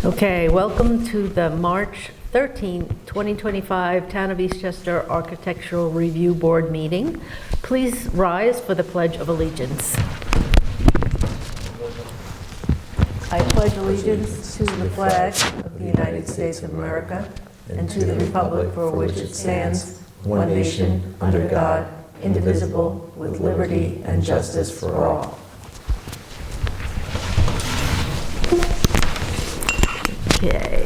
Okay, welcome to the March 13, 2025 Town of Eastchester Architectural Review Board meeting. Please rise for the Pledge of Allegiance. I pledge allegiance to the flag of the United States of America and to the republic for which it stands, one nation, under God, indivisible, with liberty and justice for all. Okay,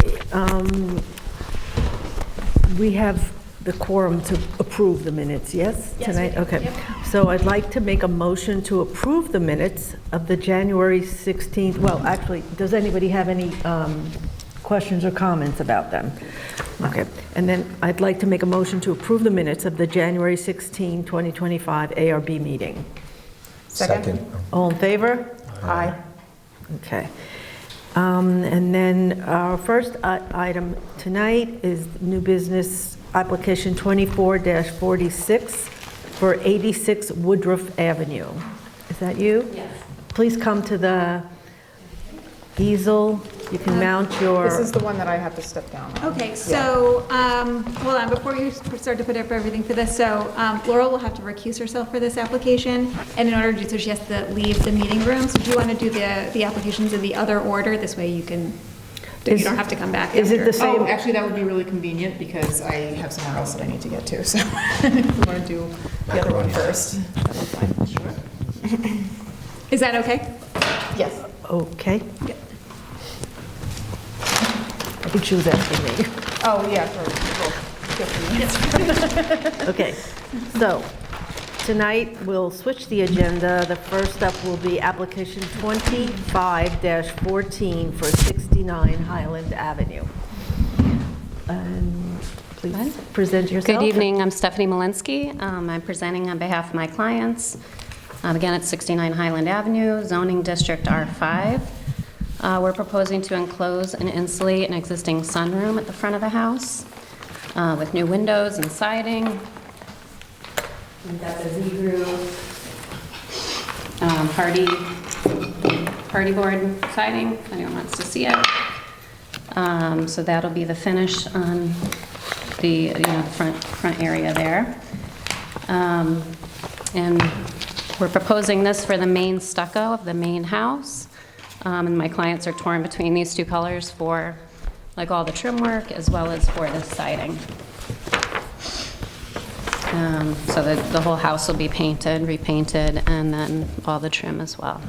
we have the quorum to approve the minutes, yes? Yes, Tonight? we do. Okay. Yep. So I'd like to make a motion to approve the minutes of the January 16th, well, actually, does anybody have any questions or comments about them? Okay, and then I'd like to make a motion to approve the minutes of the January 16, 2025 ARB meeting. Second. All in favor? Aye. Okay. And then our first item tonight is new business application 24-46 for 86 Woodruff Avenue. Is that you? Yes. Please come to the easel. You can mount your... This is the one that I have to step down on. Okay, so, hold on, before you start to put up everything for this, so Laurel will have to recuse herself for this application, and in order to do so, she has to leave the meeting room. So do you want to do the applications in the other order? This way you can, you don't have to come back Is it after. the same? Oh, actually, that would be really convenient because I have somewhere else that I need to get to, so if we want to do the other one first, that'll be fine. Sure. Is that okay? Yes. Okay. I think she was asking me. Oh, yeah, for both 50 minutes. Okay, so tonight we'll switch the agenda. The first up will be application 25-14 for 69 Highland Avenue. Please present yourself. Good evening, I'm Stephanie Malinsky. I'm presenting on behalf of my clients. Again, it's 69 Highland Avenue, zoning district R5. We're proposing to enclose and insulate an existing sunroom at the front of the house with new windows and siding. We've got the V-groove party board siding, if anyone wants to see it. So that'll be the finish on the front area there. And we're proposing this for the main stucco of the main house. And my clients are torn between these two colors for like all the trim work as well as for the siding. So the whole house will be painted, repainted, and then all the trim as well.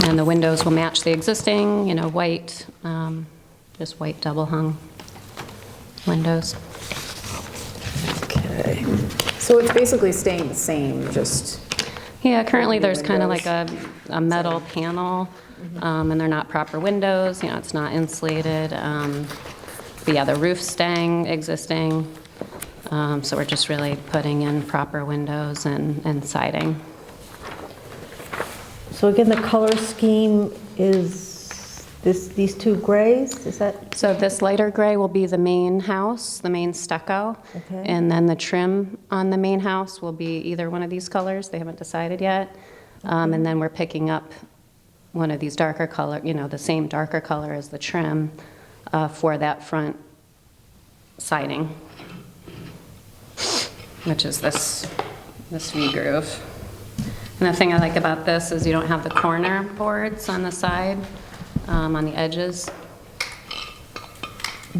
And the windows will match the existing, white, just white double hung windows. Okay. So it's basically staying the same, just... Yeah, currently there's kind of windows. like a metal panel, and they're not proper windows, it's not insulated. But yeah, the roof's staying existing, so we're just really putting in proper windows and siding. So again, the color scheme is these two grays, is that? So this lighter gray will be the main house, the main stucco. Okay. And then the trim on the main house will be either one of these colors. They haven't decided yet. And then we're picking up one of these darker color, the same darker color as the trim for that front siding, which is this V-groove. And the thing I like about this is you don't have the corner boards on the side, on the edges.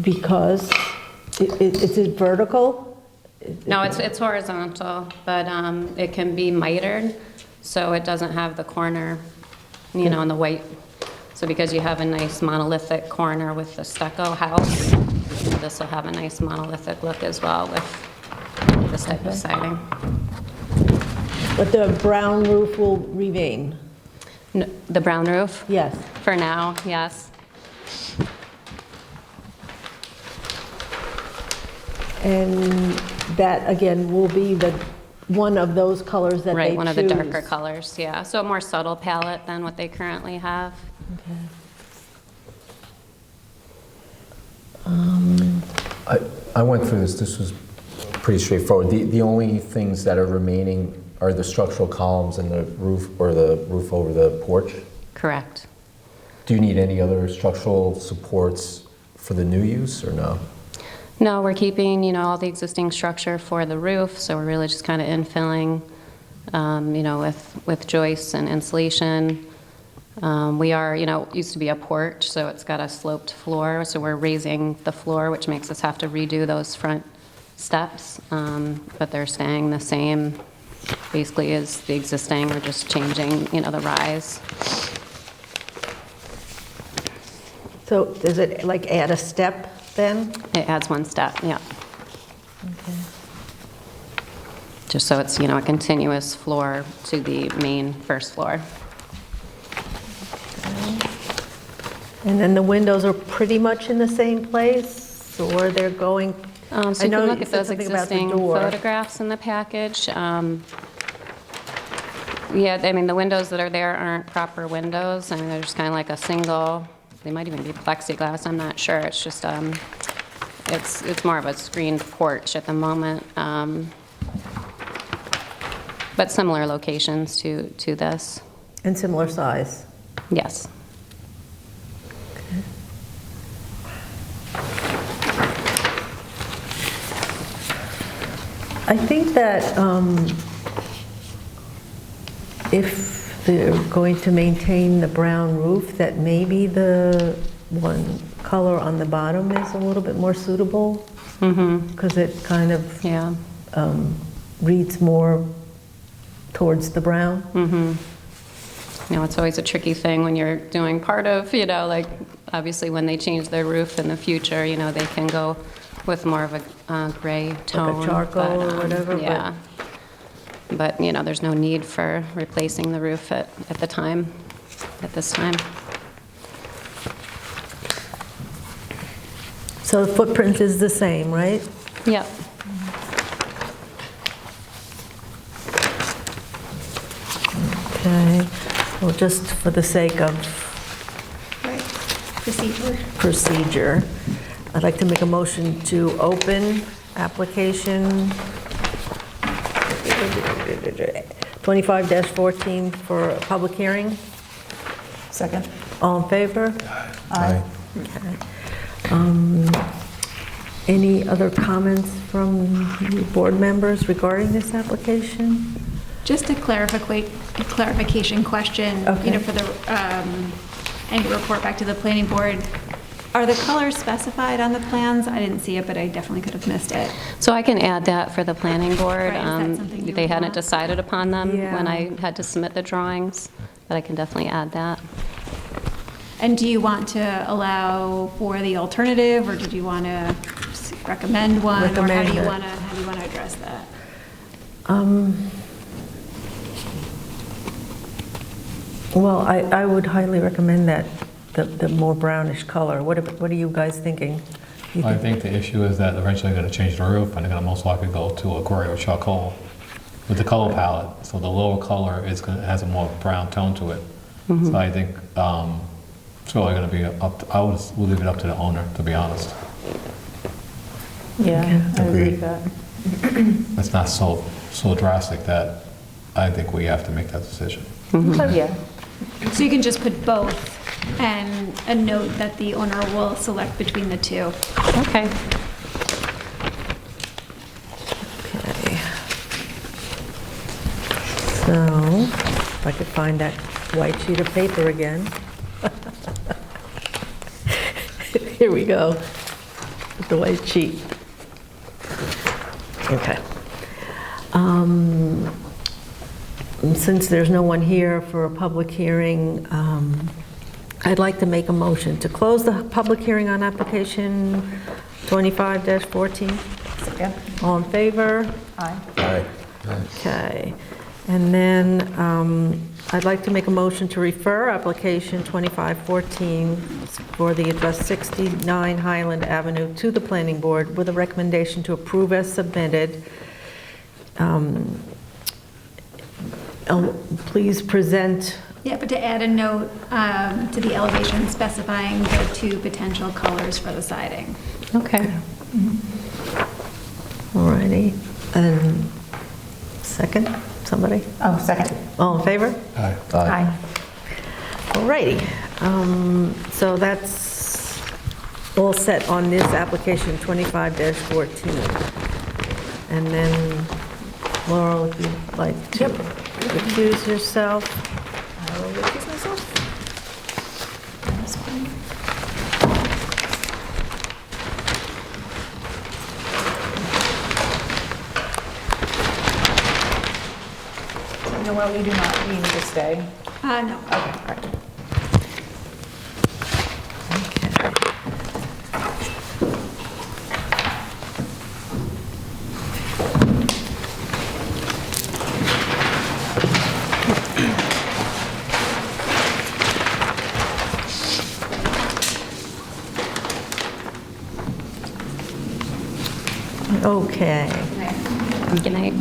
Because is it vertical? No, it's horizontal, but it can be mitered, so it doesn't have the corner, in the white. So because you have a nice monolithic corner with the stucco house, this will have a nice monolithic look as well with this type of siding. But the brown roof will remain? No, the brown roof? Yes. For now, yes. And that, again, will be one of those colors that they choose? Right, one of the darker colors, yeah. So a more subtle palette than what they currently have. Okay. I went through this. This was pretty straightforward. The only things that are remaining are the structural columns in the roof or the roof over the porch? Correct. Do you need any other structural supports for the new use or no? No, we're keeping, all the existing structure for the roof, so we're really just kind of infilling, with joists and insulation. We are, it used to be a porch, so it's got a sloped floor, so we're raising the floor, which makes us have to redo those front steps, but they're staying the same, basically as the existing. We're just changing, the rise. So does it like add a step then? It adds one step, yeah. Okay. Just so it's, a continuous floor to the main first floor. And then the windows are pretty much in the same place, or they're going? So I you can know look you at said those something about the existing door. photographs in the package. Yeah, I mean, the windows that are there aren't proper windows. I mean, they're just kind of like a single, they might even be plexiglass, I'm not sure. It's just, it's more of a screened porch at the moment. But similar locations to this. And similar size? Yes. I think that if they're going to maintain the brown roof, that maybe the one color on the bottom is a little bit more suitable, because it kind of Yeah. reads more towards the brown. It's always a tricky thing when you're doing part of, like, obviously when they change their roof in the future, they can go with more of a gray tone. charcoal or whatever, but- Yeah. But, there's no need for replacing the roof at this time. So the footprint is the same, right? Yep. Okay, well, just for the sake of Right. procedure, I'd like to make a motion to open application 25-14 for a public hearing. Second? All in favor? Aye. Any other comments from you board members regarding this application? Just a clarification question, Okay. for the, any report back to the planning board. Are the colors specified on the plans? I didn't see it, but I definitely could have missed it. So I can add that for the planning board. Right, is that something you They hadn't want? decided upon them when Yeah. I had to submit the drawings, but I can definitely add that. And do you want to allow for the alternative, or did you want to recommend one? Or how Recommend do you it. want to address that? Well, I would highly recommend that, the more brownish color. What are you guys thinking? You I think the issue is that eventually they're going to change the roof, and they're going to most likely go to a gray or charcoal with the color palette. So the lower color has a more brown tone to it. So I think it's really going to be we'll leave it up to the owner, to be honest. Yeah, I agree Agreed. with that. It's not so drastic that I think we have to make that decision. Yeah. So you can just put both and a note that the owner will select between the two. Okay. Okay. So, if I could find that white sheet of paper again. Here we go, with the white sheet. Okay. Since there's no one here for a public hearing, I'd like to make a motion to close the public hearing on application 25-14. Second? All in favor? Aye. Aye. Okay. And then I'd like to make a motion to refer application 2514 for the address 69 Highland Avenue to the planning board with a recommendation to approve as submitted. Please present. Yeah, but to add a note to the elevation specifying the two potential colors for the siding. Okay. All righty. And second? Somebody? Oh, second. All in favor? Aye. Aye. Alrighty, so that's all set on this application 25-14. And then, Laurel, if you'd like to recuse yourself. I will recuse myself. That's fine. Noel, you do not need to stay. No. Okay, all right. Okay, Good night.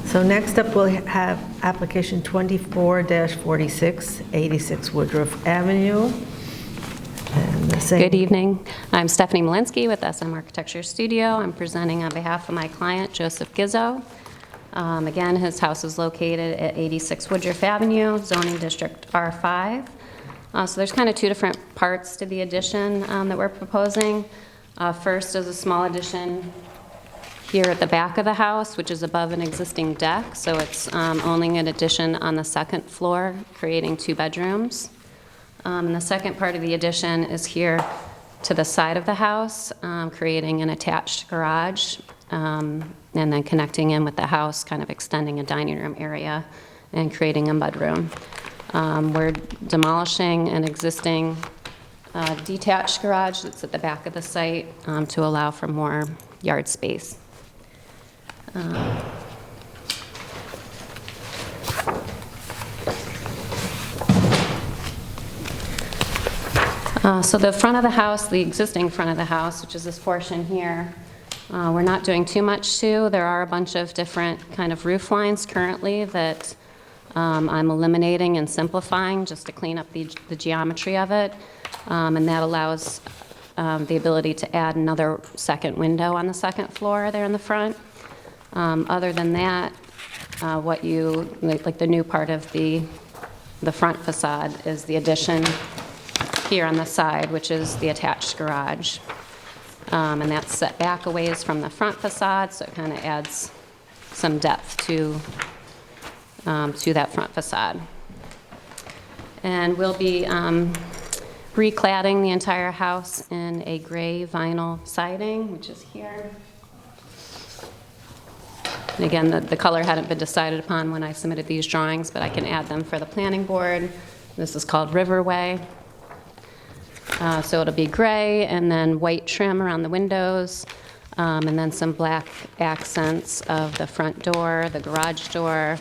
so next up we'll have application 24-46, 86 Woodruff Avenue. And the same- Good evening. I'm Stephanie Malinsky with SM Architecture Studio. I'm presenting on behalf of my client, Joseph Gizzo. Again, his house is located at 86 Woodruff Avenue, zoning district R5. So there's kind of two different parts to the addition that we're proposing. First is a small addition here at the back of the house, which is above an existing deck, so it's only an addition on the second floor, creating 2 bedrooms. And the second part of the addition is here to the side of the house, creating an attached garage, and then connecting in with the house, kind of extending a dining room area and creating a mudroom. We're demolishing an existing detached garage that's at the back of the site to allow for more yard space. So the front of the house, the existing front of the house, which is this portion here, we're not doing too much to. There are a bunch of different kind of roof lines currently that I'm eliminating and simplifying just to clean up the geometry of it. And that allows the ability to add another second window on the second floor there in the front. Other than that, what you, like the new part of the front facade is the addition here on the side, which is the attached garage. And that's set back a ways from the front facade, so it kind of adds some depth to that front facade. And we'll be recladding the entire house in a gray vinyl siding, which is here. And again, the color hadn't been decided upon when I submitted these drawings, but I can add them for the planning board. This is called Riverway. So it'll be gray and then white trim around the windows, and then some black accents of the front door, the garage door,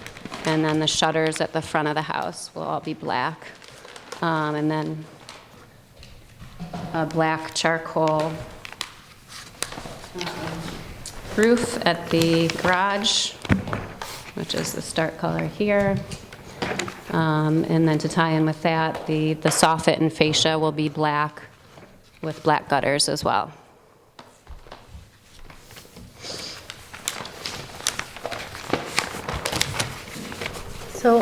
and then the shutters at the front of the house will all be black. And then a black charcoal roof at the garage, which is the start color here. And then to tie in with that, the soffit and fascia will be black with black gutters as well. So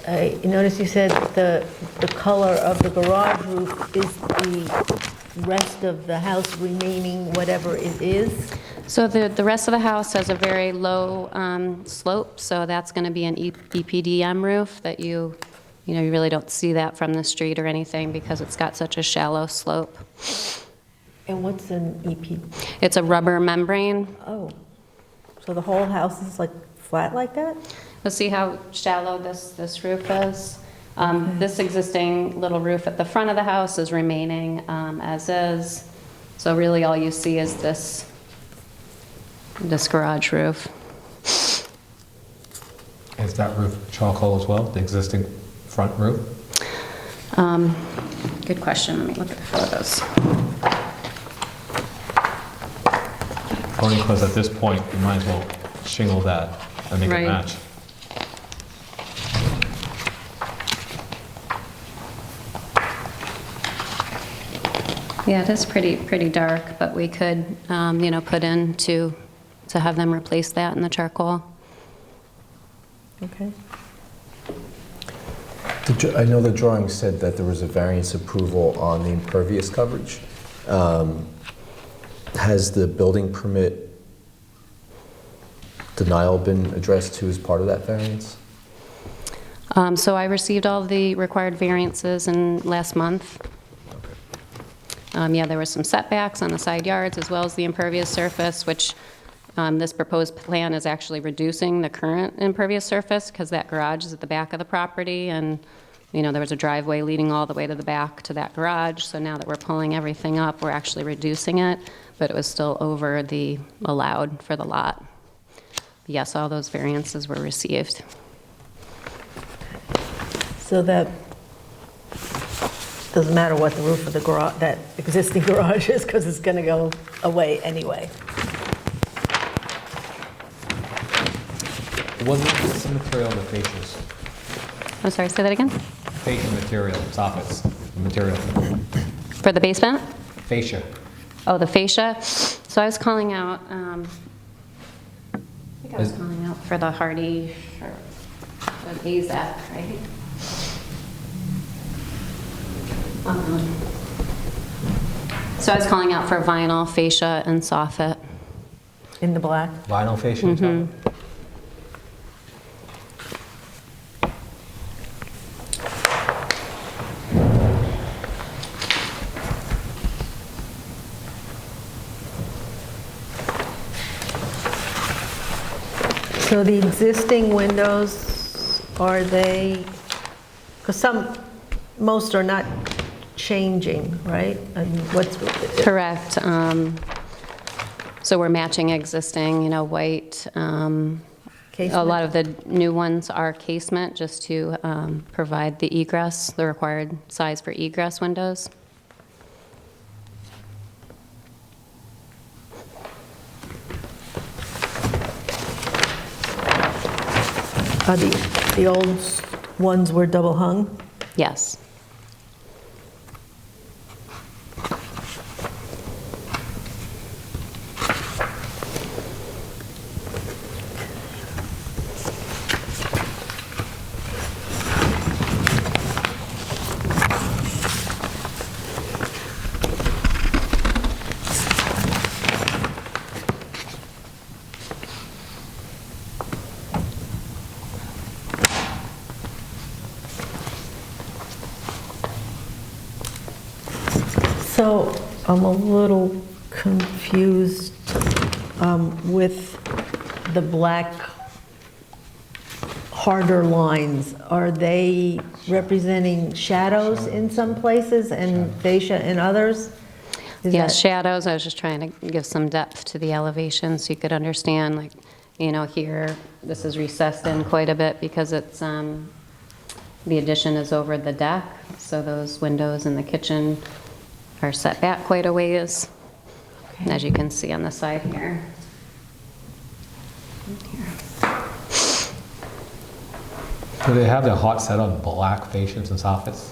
I noticed you said the color of the garage roof is the rest of the house remaining whatever it is? So the rest of the house has a very low slope, so that's going to be an EPDM roof that you really don't see that from the street or anything because it's got such a shallow slope. And what's an EP? It's a rubber membrane. Oh, so the whole house is like flat like that? Let's see how shallow this roof is. This existing little roof at the front of the house is remaining as is. So really all you see is this garage roof. Is that roof charcoal as well, the existing front roof? Good question. Let me look at the photos. Only because at this point, you might as well shingle that and make Right. it match. Yeah, it is pretty dark, but we could, put in to have them replace that in the charcoal. Okay. I know the drawing said that there was a variance approval on the impervious coverage. Has the building permit denial been addressed to as part of that variance? So I received all the required variances in last month. Yeah, there were some setbacks on the side yards as well as the impervious surface, which this proposed plan is actually reducing the current impervious surface because that garage is at the back of the property, and there was a driveway leading all the way to the back to that garage. So now that we're pulling everything up, we're actually reducing it, but it was still over the allowed for the lot. Yes, all those variances were received. So that doesn't matter what the roof of the garage, that existing garage is, because it's going to go away anyway. What's the material of the fascias? I'm sorry, say that again? Fascia material, soffits, material. For the basement? Fascia. Oh, the fascia. So I was calling out, I think I was calling out for the hardy, or the AZAC, right? So I was calling out for vinyl, fascia, and soffit. In the black? Vinyl fascia and soffit? So the existing windows, are they, because most are not changing, right? I mean, Correct. So we're matching existing, white. A Casement? lot of the new ones are casement, just to provide the egress, the required size for egress windows. The old ones were double hung? Yes. So I'm a little confused with the black harder lines. Are they representing shadows in some places and fascia in others? Yes, shadows. I was just trying to give some depth to the elevation so you could understand, like, here, this is recessed in quite a bit because it's, the addition is over the deck, so those windows in the kitchen are set back quite a ways, as you can see on the side here. Do they have their heart set on black fascias and soffits?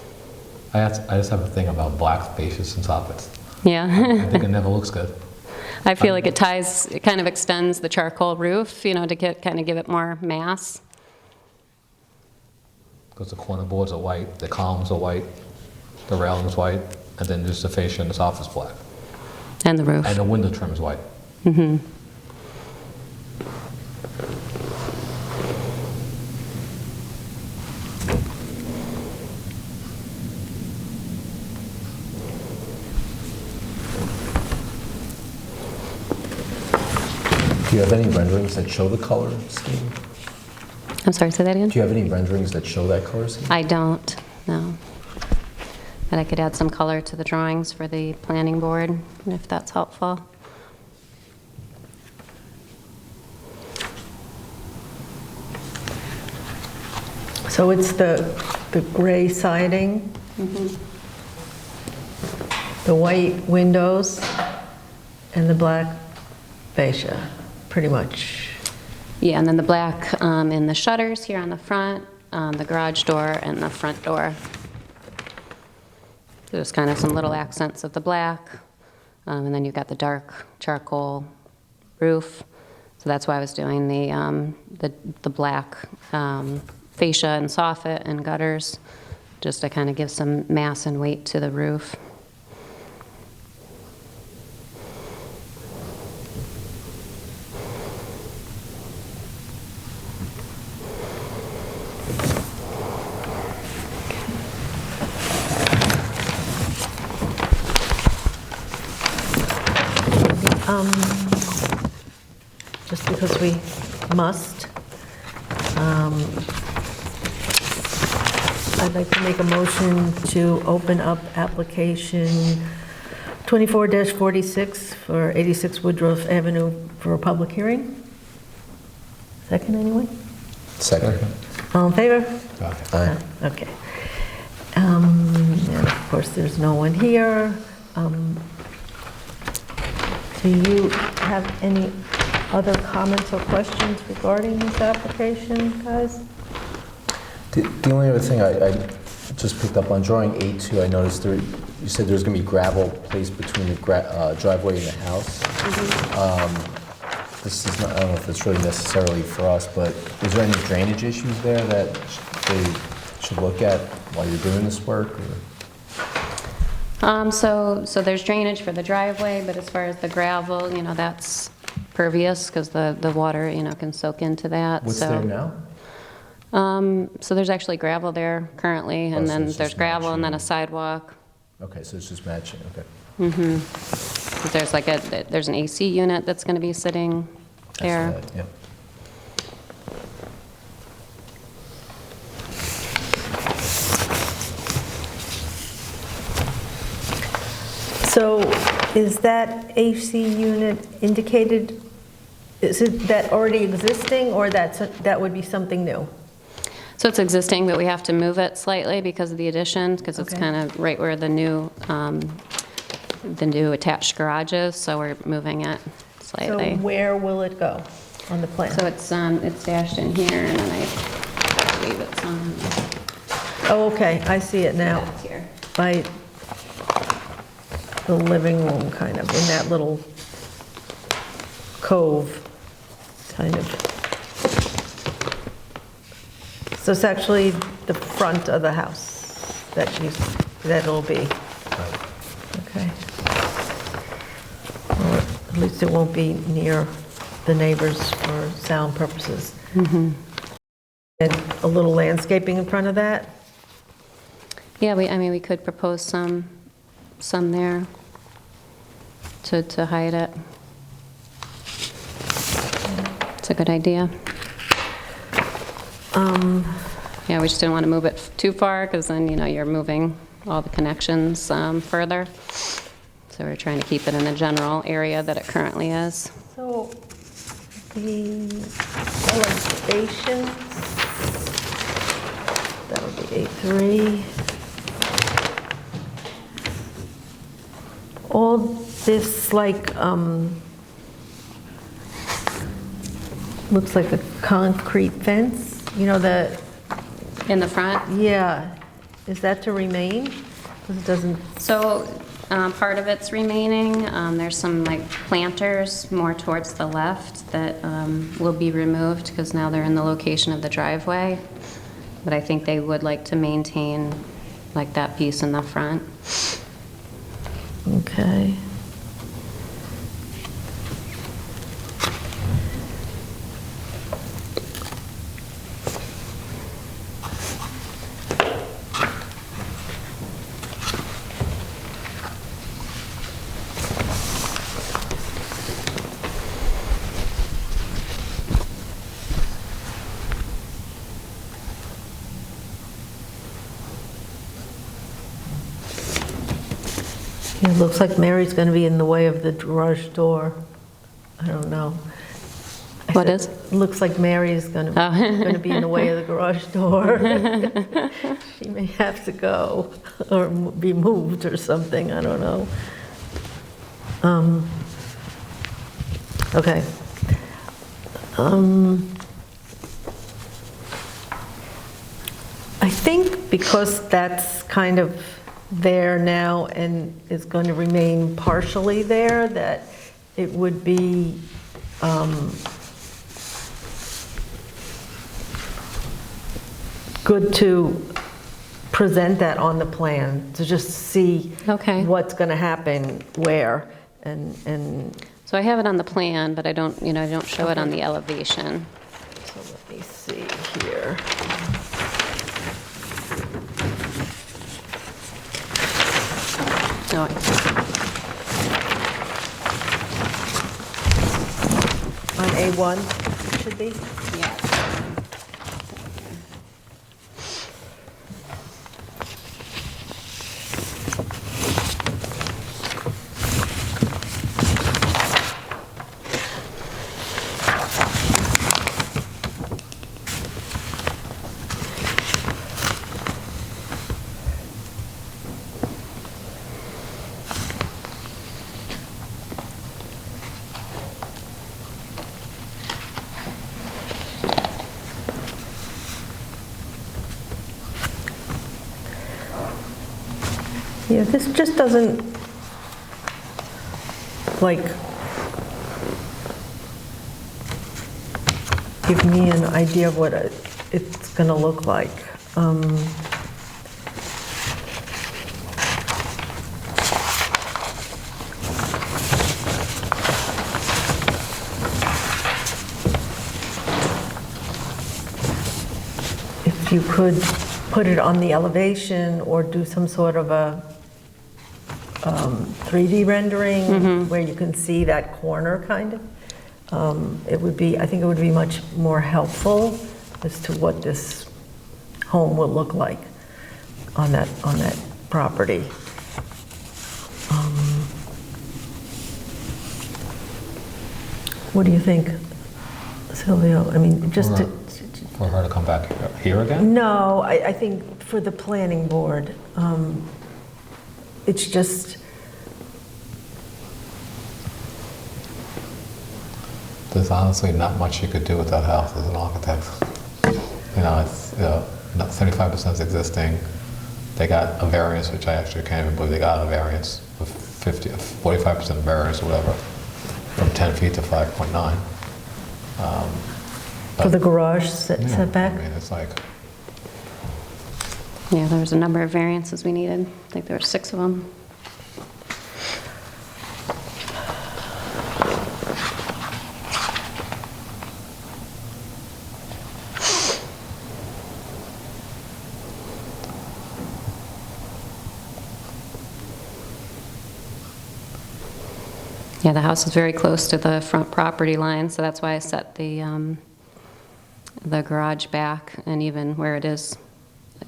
I just have a thing about black fascias and soffits. I Yeah. think it never looks good. I feel like it kind of extends the charcoal roof, to kind of give it more mass. Because the corner boards are white, the columns are white, the railing's white, and then just the fascia and the soffit is black. And the roof. And the window trim is white. Mm-hmm. Do you have any renderings that show the color scheme? I'm sorry, say that again? Do you have any renderings that show that color scheme? I don't, no. But I could add some color to the drawings for the planning board, if that's helpful. So it's the gray siding, the white windows, and the black fascia, pretty much. Yeah, and then the black in the shutters here on the front, the garage door, and the front door. There's kind of some little accents of the black, and then you've got the dark charcoal roof. So that's why I was doing the black fascia and soffit and gutters, just to kind of give some mass and weight to the roof. Just because we must, I'd like to make a motion to open up application 24-46 for 86 Woodruff Avenue for a public hearing. Second, anyone? Second. All in favor? Aye. Okay. And of course, there's no one here. Do you have any other comments or questions regarding this application, guys? The only other thing I just picked up on drawing A2, I noticed you said there's going to be gravel placed between the driveway and the house. This is not, I don't know if it's really necessarily for us, but is there any drainage issues there that they should look at while you're doing this work? So there's drainage for the driveway, but as far as the gravel, that's pervious because the water, can soak into that. What's so. there now? So there's actually gravel there currently, and so then it's there's just gravel and then a matching. sidewalk. Okay, so it's just matching, okay. There's an AC unit that's going to be sitting there. That's that, yeah. So is that AC unit indicated, is it that already existing, or that would be something new? So it's existing, but we have to move it slightly because of the addition, because it's Okay. kind of right where the new attached garage is, so we're moving it So slightly. where will it go on the plan? So it's dashed in here, and then I believe it's on Oh, okay, I see it now, that's here. by the living room, kind of, in that little cove, kind of. So it's actually the front of the house that it'll be. Okay. Or at least it won't be near the neighbors for sound purposes. And a little landscaping in front of that? Yeah, we could propose some there to hide it. It's a good idea. Yeah, we just didn't want to move it too far because then, you're moving all the connections further. So we're trying to keep it in the general area that it currently is. So the elevation, that would be A3. All this looks like a concrete fence, In the front, yeah, is that to remain? 'Cause it doesn't, so part of it's remaining. There's some planters more towards the left that will be removed because now they're in the location of the driveway. But I think they would like to maintain that piece in the front. okay. It looks like Mary's going to be in the way of the garage door. I don't know. What is? Looks like Mary's going to be in the way of the garage door. She may have to go or be moved or something, I don't know. Okay. I think because that's kind of there now and is going to remain partially there, that it would be good to present that on the plan, to just see Okay. what's going to happen where, and So I have it on the plan, but I don't, I don't show it on the elevation. so let me see here. Oh, On A1, it should be? yeah. Yeah, this just doesn't, like, give me an idea of what it's going to look like. If you could put it on the elevation or do some sort of a 3D rendering where you can see that corner kind of, it would be, I think it would be much more helpful as to what this home will look like on that property. What do you think, Silvio? I mean, just to... For her to come back here again? No, I think for the planning board, it's just, There's honestly not much you could do with that house as an architect. It's 75% is existing. They got a variance, which I actually can't even believe they got a variance of 45% variance or whatever, from 10 feet to 5.9. for the garage Yeah, setback. I mean, it's like, Yeah, there was a number of variances we needed. I think there were 6 of them. Yeah, the house is very close to the front property line, so that's why I set the garage back, and even where it is,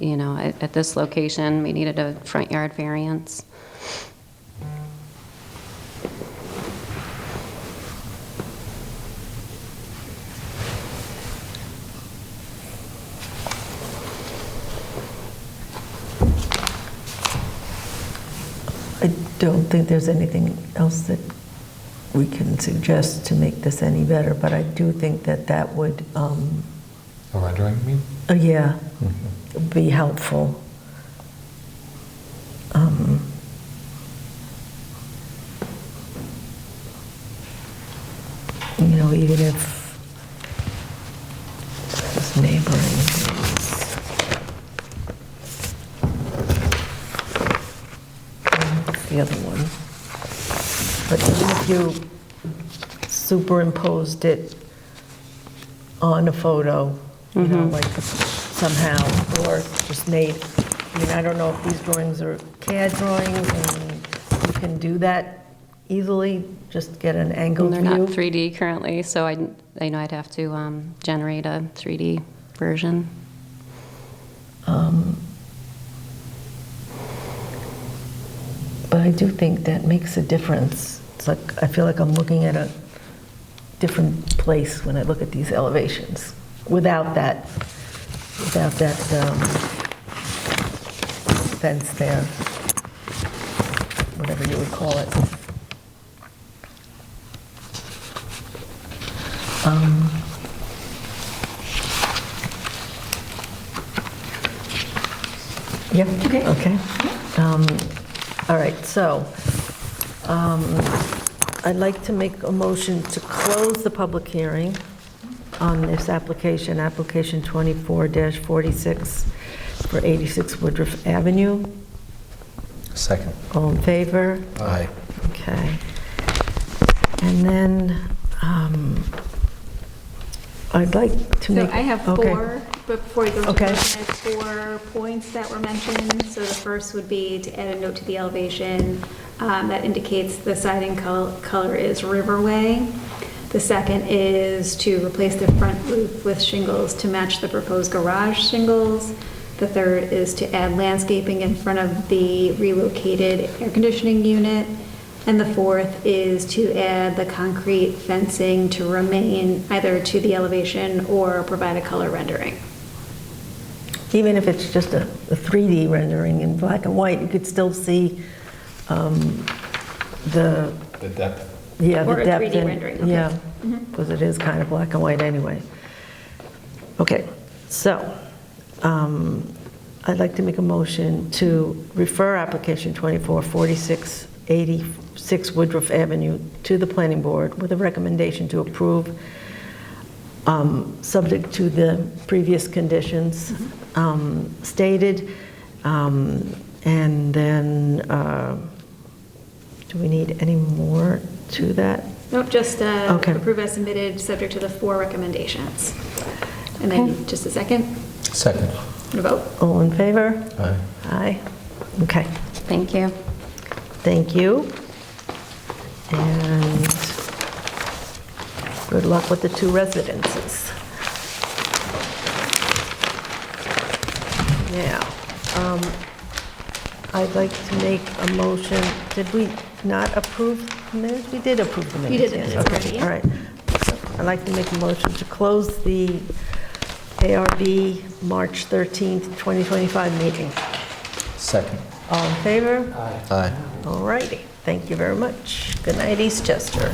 at this location, we needed a front yard variance. I don't think there's anything else that we can suggest to make this any better, but I do think that would, a rendering, you mean? yeah, be helpful. Even if this neighboring is, what's the other one? But even if you superimposed it on a photo, like somehow, or just made, I don't know if these drawings are CAD drawings and you can do that easily, just get an angled They're view. not 3D currently, so I'd have to generate a 3D version. But I do think that makes a difference. It's like, I feel like I'm looking at a different place when I look at these elevations, without that fence there, whatever you would call it. Yep, okay. All right, so I'd like to make a motion to close the public hearing on this application, application 24-46 for 86 Woodruff Avenue. Second. All in favor? Aye. Okay. And then I'd like to So make... I have okay. four, but before you go to Okay. those, I have 4 points that were mentioned. So the first would be to add a note to the elevation that indicates the siding color is Riverway. The second is to replace the front roof with shingles to match the proposed garage shingles. The third is to add landscaping in front of the relocated air conditioning unit. And the fourth is to add the concrete fencing to remain either to the elevation or provide a color rendering. Even if it's just a 3D rendering in black and white, you could still see the depth. Yeah, the Or a depth 3D and- rendering, okay. Yeah, because it is kind of black and white anyway. Okay, so I'd like to make a motion to refer application 2446 86 Woodruff Avenue to the planning board with a recommendation to approve, subject to the previous conditions stated. And then, do we need any more to that? Nope, just Okay. approve as submitted, subject to the 4 recommendations. And then just a second, Second. and a vote. All in favor? Aye. Aye. Okay, Thank you. thank you. And good luck with the 2 residences. Now, I'd like to make a motion, did we not approve the minutes? We did approve the minutes. You did the yes, minutes okay, already, yeah. all right. So I'd like to make a motion to close the ARB March 13th, 2025 meeting. Second. All in favor? Aye. All righty, thank you very much. Good night, Eastchester.